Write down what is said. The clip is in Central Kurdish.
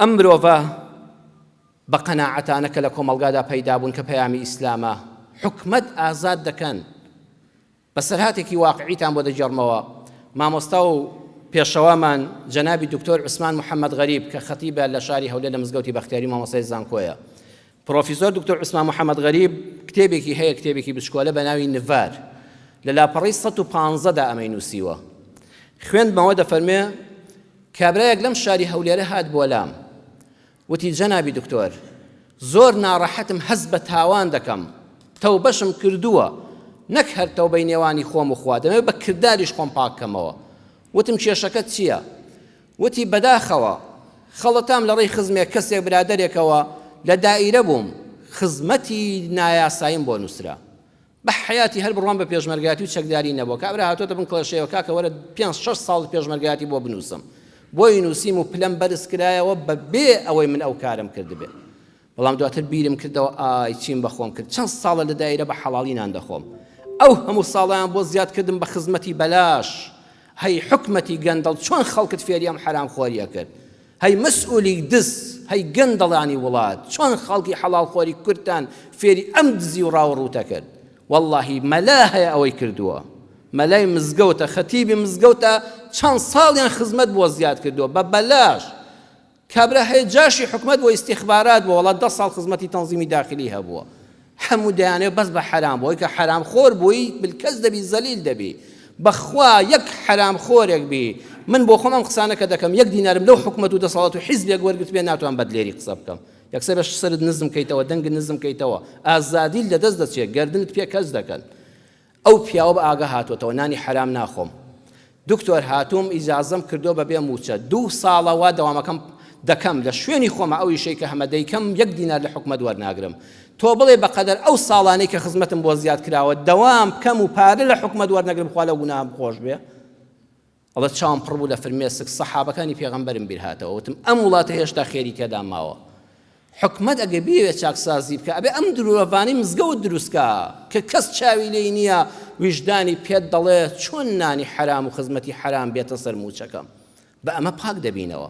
ئەم مرۆڤە بە قەناعەتانە کە لە کۆمەڵگادا پەیدا بوون کە پەیامی ئیسلامە حکومەت ئازاد دەکەن بەسەرهاتێکی واقعیتان بۆ دەجێڕمەوە. مامۆستا و پێشەوامان جەنابی دکتۆر عوسمان محەممەد غەریب کە خەتیبە لە شاری هەولێر لە مزگەوتی بەختیاری مامۆستای زانکۆیە. پرۆفیسۆر دکتۆر عوسمان محەممەد غەریب کتێبێکی هەیە، کتێبێکی بچکۆلە بە ناوی نڤار، لە لاپەڕی 115دا ئەمەی نووسیوە. خوێندمەوە دەفەرمێ کابرایەک لەم شاری هەولێرە هات بۆ لام، وتی جەنابی دکتۆر زۆر ناڕەحەتم، هەست بە تاوان دەکەم، تەوبەشم کردووە، نەک هەر تەوبەی نێوانی خۆم و خوا، دەمەوێت بە کرداریش خۆم پاکەمەوە. وتم کێشەکەت چییە؟ وتی بەداخەوە خەڵەتام لە ڕێی خزمێک کەسێک برادەرێکەوە لە دائیرە بووم، خزمەتی نایاساییم بۆ نووسرا، بە حیاتی هەر بڕوان بە پێشمەرگاتی و چەکداری نەبووە. کابرا هاتۆتە بن کڵێشەیەوە کاکە وەرە 5-6 ساڵ پێشمەرگاتی بۆ بنووسم، بۆی نووسیم و پلەم بەرز کرایەوە بەبێ ئەوەی من ئەو کارم کردبێ. بەڵام دواتر بیرم کردەوە ئای چیم بەخۆم کرد، چەند ساڵە لە دایرە بە حەڵاڵی نان دەخۆم، ئەو هەموو ساڵیان بۆ زیاد کردم بە خزمەتی بەلاش. هەی حکومەتی گەندەڵ چۆن خەڵکت فێری ئەم حرام خۆریە کرد، هەی مەسئولی دز، هەی گەندەڵانی وڵات چۆن خەڵکی حەڵاڵ خۆری کورتان فێری ئەم دزی و ڕاوڕوتە کرد. واللهی مەلا هەیە ئەوەی کردووە، مەلای مزگەوتە، خەتیبی مزگەوتە، چەند ساڵیان خزمەت بۆ زیاد کردووە بە بەلاش. کابرا هەیە جاشی حکومەت بۆ ئیستیخبارات بۆ، وەڵا 10 ساڵ خزمەتی تەنزیمی داخلی هەبووە، هەموو دەیانێ بەس بە حرام بۆی کە حرام خۆر بووی بالکەس دەبی زەلیل دەبی. بەخوا یەک حرام خۆرێک بی، من بۆ خۆم ئەم قسانەکە دەکەم، 1 دینارم لەو حکومەت و دەسەڵات و حیزبێک وەرگرت بێ ناتوان بەدلێری قسە بکەم، یەکسەر بە سرت نزم کەیتەوە، دەنگت نزم کەیتەوە، ئازادی لە دەست دەچێت، گەردنت پێ کەس دەکەن. ئەو پیاوە بە ئاگا هاتوۆتەوە، نانی حرام ناخۆم، دکتۆر هاتووم ئیجازەم کردو بە بێ موچە، 2 ساڵەوە دەوامەکەم دەکەم لە شوێنی خۆمە، ئەوی شەی کە هەمە دەیکەم 1 دینار لە حکومەت وەرناگرم. تۆ بڵێ بەقەدەر ئەو ساڵانەی کە خزمەتم بۆ زیاد کراوە دەوام کەم و پارە لە حکومەت وەرنەگرم، خوا لە گوناهم خۆش بێ. ئەڵە چاوم پڕ بوو لە فرمێسک، سەحابەکانی پێغەمبەرم بیر هاتەوە، وتم ئەم وڵاتە هێشتا خێری تێدا ماوە، حکومەت ئەگە بێوێت چاکسازی بکە، ئەبێ ئەم درۆڤانەی مزگەوت دروستکە کە کەس چاوی لێی نییە، ویژدانی پێت دەڵێ چۆن نانی حرام و خزمەتی حرام بێتە سەر موچەکەم، بە ئەمە پاک دەبینەوە.